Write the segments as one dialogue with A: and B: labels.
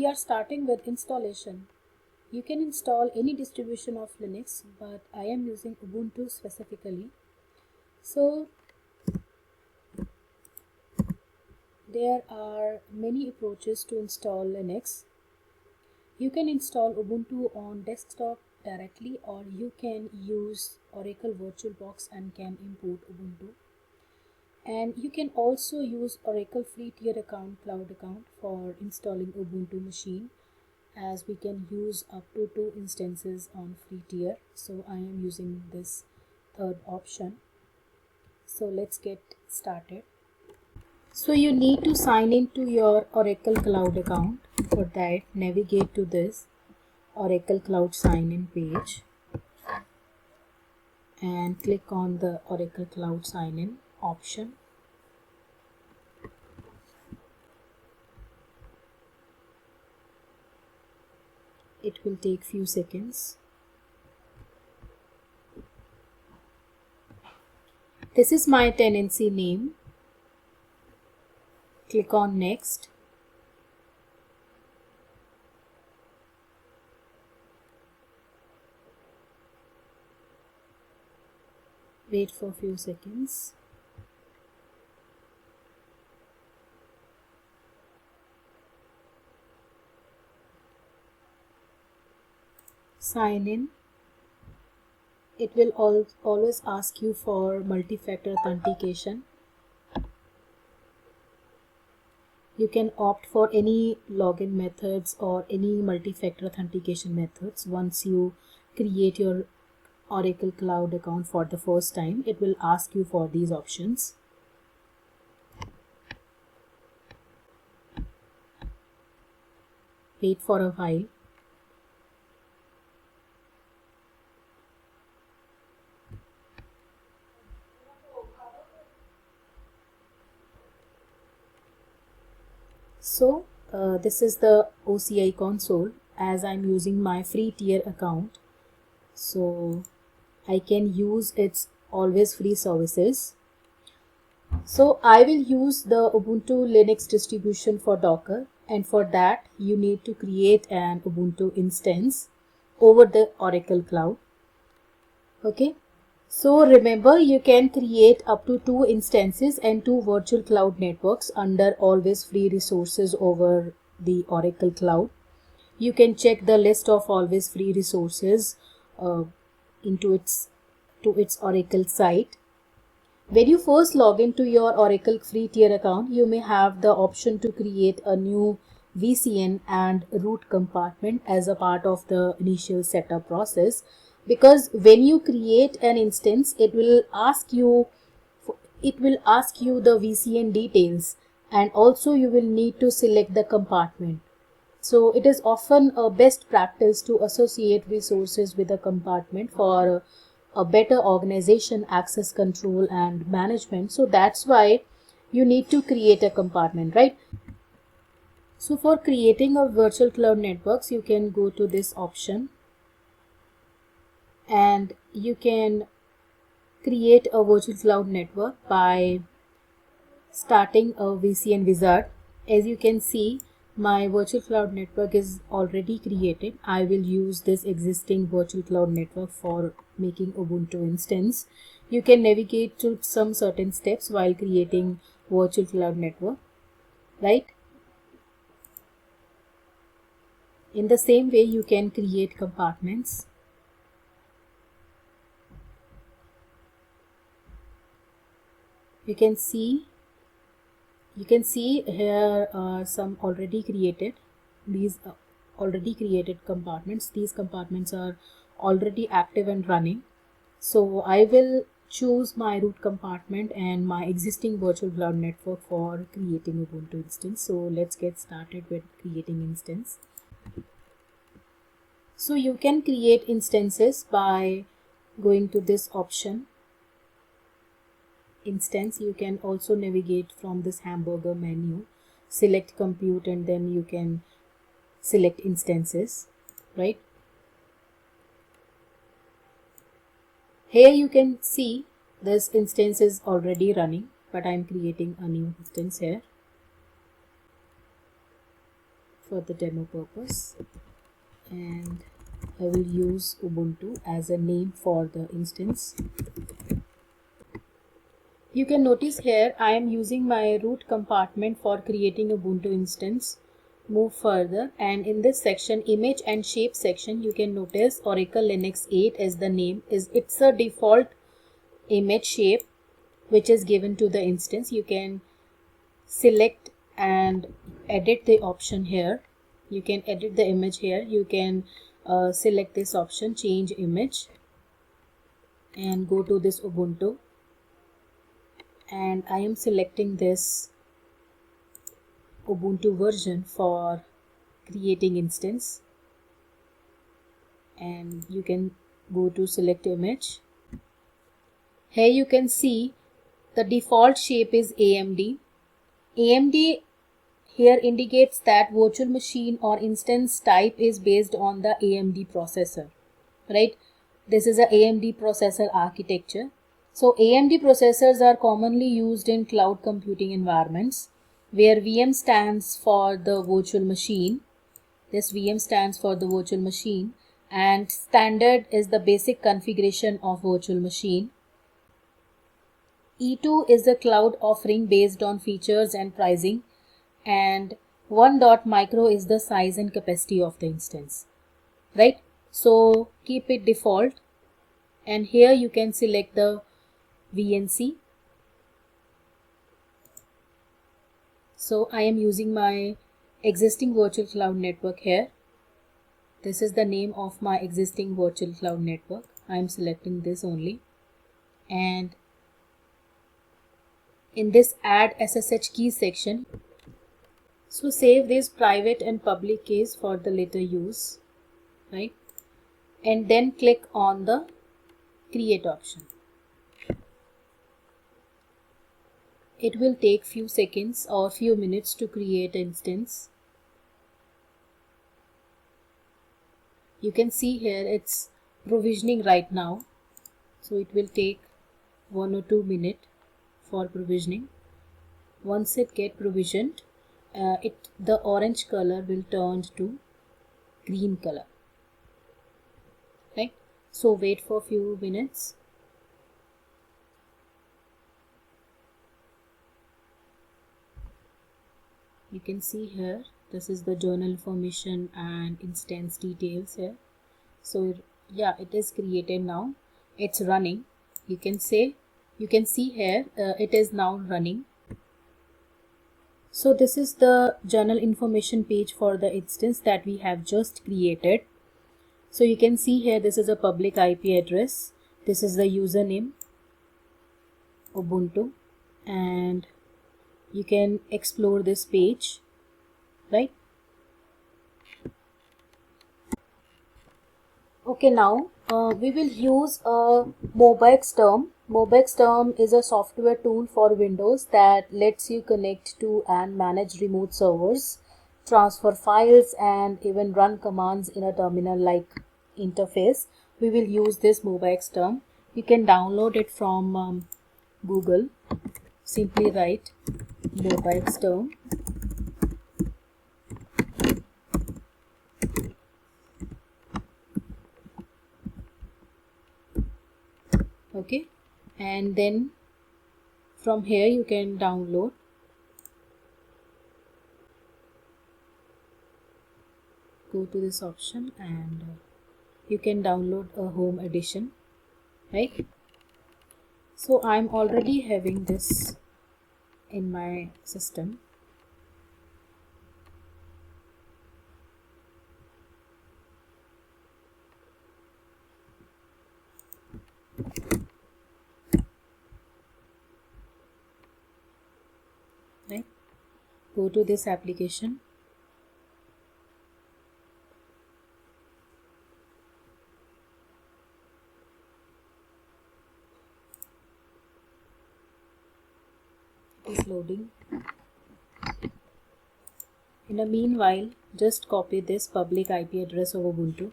A: are starting with installation. You can install any distribution of Linux, but I am using Ubuntu specifically. So there are many approaches to install Linux. You can install Ubuntu on desktop directly, or you can use Oracle VirtualBox and can import Ubuntu. And you can also use Oracle free tier account, cloud account, for installing Ubuntu machine, as we can use up to 2 instances on free tier. So I am using this third option. So let's get started. So you need to sign into your Oracle Cloud account. For that, navigate to this Oracle Cloud sign in page and click on the Oracle Cloud sign in option. It will take few seconds. This is my tenancy name. Click on next. Wait for a few seconds. Sign in. It will always ask you for multi-factor authentication. You can opt for any login methods or any multi-factor authentication methods. Once you create your Oracle Cloud account for the first time, it will ask you for these options. Wait for a while. So this is the OCI console, as I'm using my free tier account. So I can use its always free services. So I will use the Ubuntu Linux distribution for Docker, and for that you need to create an Ubuntu instance over the Oracle Cloud. Okay. So remember, you can create up to 2 instances and 2 virtual cloud networks under always free resources over the Oracle Cloud. You can check the list of always free resources into its Oracle site. When you first log into your Oracle free tier account, you may have the option to create a new VCN and root compartment as a part of the initial setup process, because when you create an instance, it will ask you the VCN details, and also you will need to select the compartment. So it is often a best practice to associate resources with a compartment for a better organization, access control and management. So that's why you need to create a compartment, right? So for creating a virtual cloud networks, you can go to this option and you can create a virtual cloud network by starting a VCN wizard. As you can see, my virtual cloud network is already created. I will use this existing virtual cloud network for making Ubuntu instance. You can navigate to some certain steps while creating virtual cloud network, right? In the same way, you can create compartments. You can see here are some already created. These already created compartments. These compartments are already active and running. So I will choose my root compartment and my existing virtual cloud network for creating Ubuntu instance. So let's get started with creating instance. So you can create instances by going to this option, instance. You can also navigate from this hamburger menu, select compute, and then you can select instances, right? Here you can see this instance is already running, but I'm creating a new instance here. for the demo purpose, and I will use Ubuntu as a name for the instance. You can notice here I am using my root compartment for creating Ubuntu instance. Move further, and in this section, image and shape section, you can notice Oracle Linux 8 as the name. It's a default image shape which is given to the instance. You can select and edit the option here. You can edit the image here. You can select this option, change image, and go to this Ubuntu, and I am selecting this Ubuntu version for creating instance, and you can go to select image. Here you can see the default shape is AMD. AMD here indicates that virtual machine or instance type is based on the AMD processor, right? This is a AMD processor architecture. So AMD processors are commonly used in cloud computing environments where VM stands for the virtual machine. This VM stands for the virtual machine, and standard is the basic configuration of virtual machine. E2 is a cloud offering based on features and pricing, and 1.micro is the size and capacity of the instance, right? So keep it default, and here you can select the VNC. So I am using my existing virtual cloud network here. This is the name of my existing virtual cloud network. I am selecting this only, and in this add SSH key section, so save this private and public keys for the later use, right? And then click on the create option. It will take few seconds or few minutes to create an instance. You can see here it's provisioning right now, so it will take 1 or 2 minutes for provisioning. Once it get provisioned, the orange color will turn to green color, right? So wait for a few minutes. You can see here this is the journal information and instance details here. So yeah, it is created now. It's running. You can see here it is now running. So this is the journal information page for the instance that we have just created. So you can see here this is a public IP address. This is the username Ubuntu, and you can explore this page, right? Okay, now we will use a MobiXterm. MobiXterm is a software tool for Windows that lets you connect to and manage remote servers, transfer files, and even run commands in a terminal-like interface. We will use this MobiXterm. You can download it from Google. Simply write MobiXterm. Okay, and then from here you can download. Go to this option, and you can download a home edition, right? So I'm already having this in my system. Right? Go to this application. It is loading. In the meanwhile, just copy this public IP address of Ubuntu.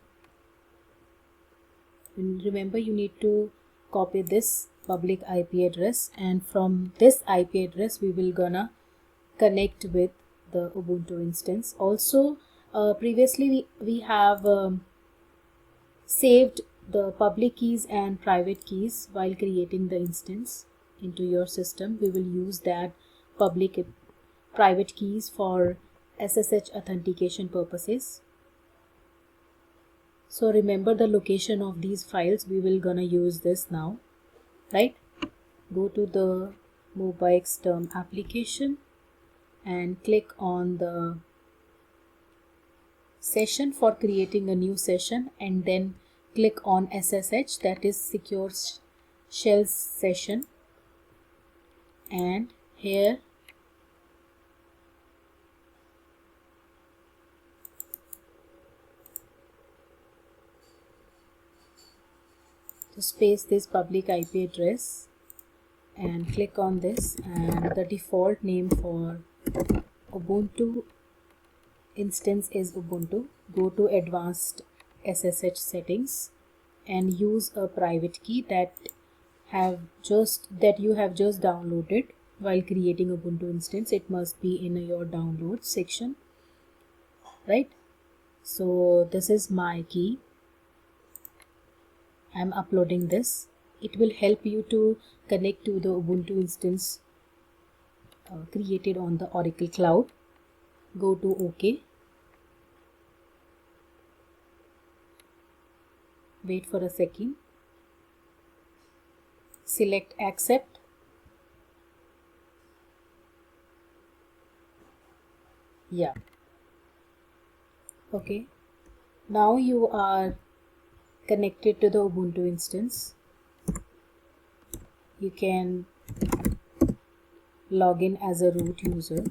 A: And remember, you need to copy this public IP address, and from this IP address we will gonna connect with the Ubuntu instance. Also, Previously we have saved the public keys and private keys while creating the instance into your system. We will use that public private keys for SSH authentication purposes. So remember the location of these files. We will gonna use this now, right? Go to the MobiXterm application and click on the session for creating a new session, and then click on SSH, that is secure shell session, and here just paste this public IP address and click on this, and the default name for Ubuntu instance is Ubuntu. Go to advanced SSH settings and use a private key that you have just downloaded while creating Ubuntu instance. It must be in your download section, right? So this is my key. I'm uploading this. It will help you to connect to the Ubuntu instance created on the Oracle Cloud. Go to OK. Wait for a second. Select accept. Yeah. Okay. Now you are connected to the Ubuntu instance. You can log in as a root user.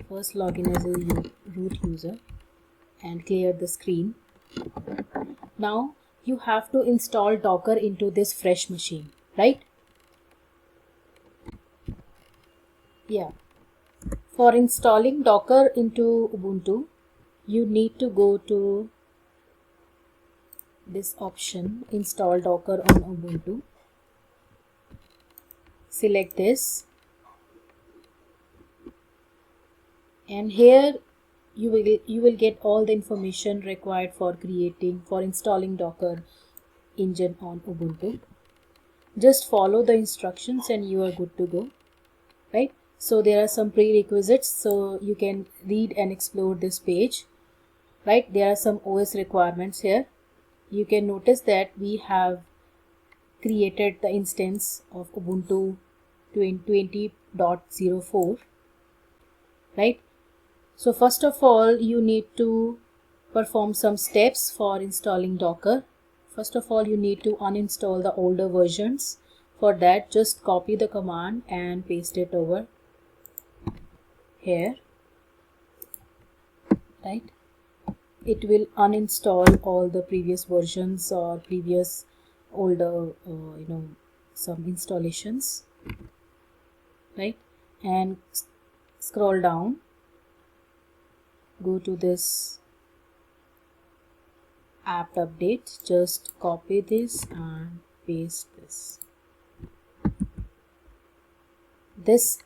A: First log in as a root user and clear the screen. Now you have to install Docker into this fresh machine, right? Yeah. For installing Docker into Ubuntu, you need to go to this option, install Docker on Ubuntu. Select this, and here you will get all the information required for installing Docker engine on Ubuntu. Just follow the instructions and you are good to go, right? So there are some prerequisites, so you can read and explore this page, right? There are some OS requirements here. You can notice that we have created the instance of Ubuntu 20.04, right? So first of all, you need to perform some steps for installing Docker. First of all, you need to uninstall the older versions. For that, just copy the command and paste it over here, right? It will uninstall all the previous versions or previous older some installations, right? And scroll down, go to this apt update, just copy this and paste this. This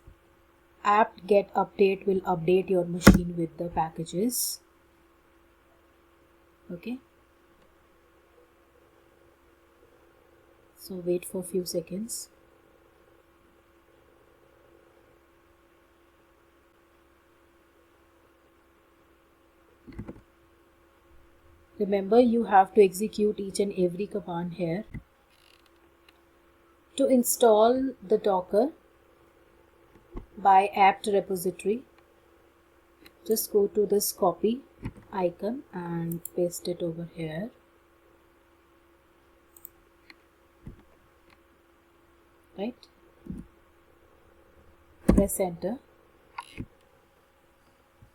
A: apt get update will update your machine with the packages. Okay, so wait for a few seconds. Remember, you have to execute each and every command here. To install the Docker by apt repository, just go to this copy icon and paste it over here. Right? Press enter.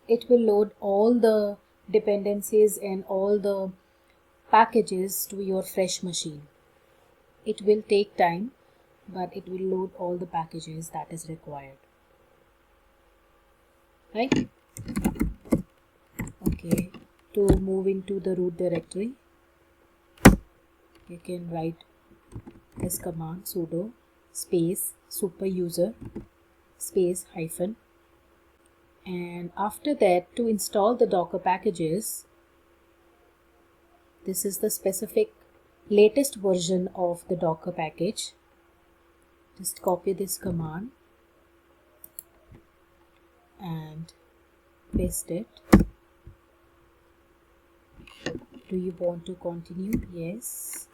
A: It will load all the dependencies and all the packages to your fresh machine. It will take time, but it will load all the packages that is required. Right? Okay, to move into the root directory, you can write this command, sudo space superuser space hyphen, And after that, to install the Docker packages, this is the specific latest version of the Docker package. Just copy this command and paste it. Do you want to continue? Yes.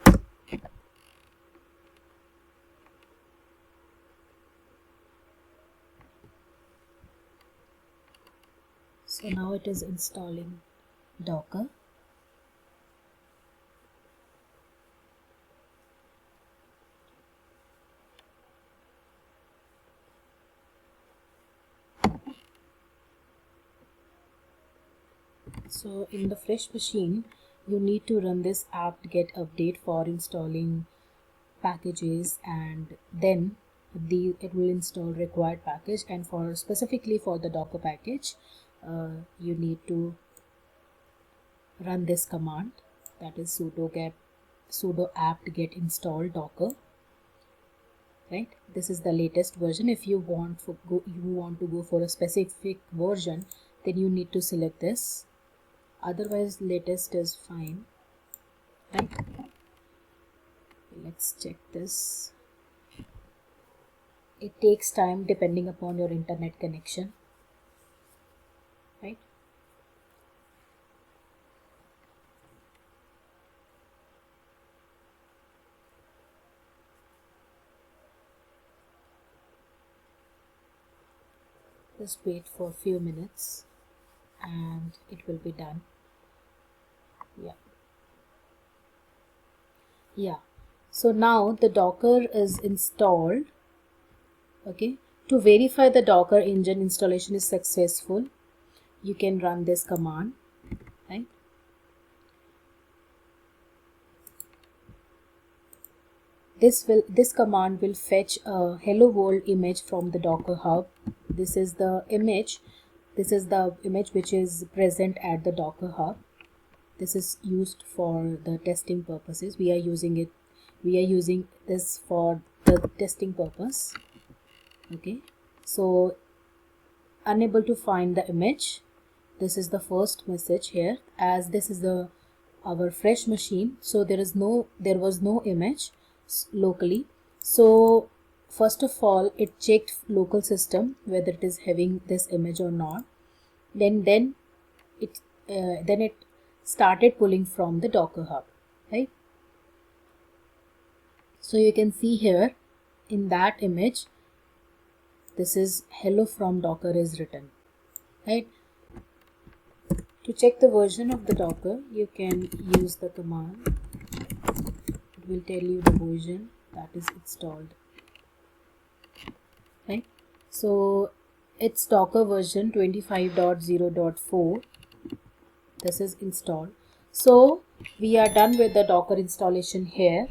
A: So now it is installing Docker. So in the fresh machine, you need to run this apt-get update for installing packages, and then it will install required package. And for specifically for the Docker package, you need to run this command, that is sudo apt-get install docker. Right, this is the latest version. If you want to go for a specific version, then you need to select this. Otherwise, latest is fine. Right, let's check this. It takes time depending upon your internet connection. Right, just wait for a few minutes and it will be done. Yeah, so now the Docker is installed. Okay, to verify the Docker engine installation is successful, you can run this command. Right, this command will fetch a hello world image from the Docker hub. This is the image which is present at the Docker hub. This is used for the testing purposes. We are using this for the testing purpose. Okay, so unable to find the image. This is the first message here, as this is our fresh machine, so there was no image locally. So first of all, it checked local system whether it is having this image or not. Then it started pulling from the Docker hub. Right, so you can see here in that image, this is hello from Docker is written. Right, to check the version of the Docker, you can use the command. It will tell you the version that is installed. Right, so it's Docker version 25.0.4. this is installed. So we are done with the Docker installation here.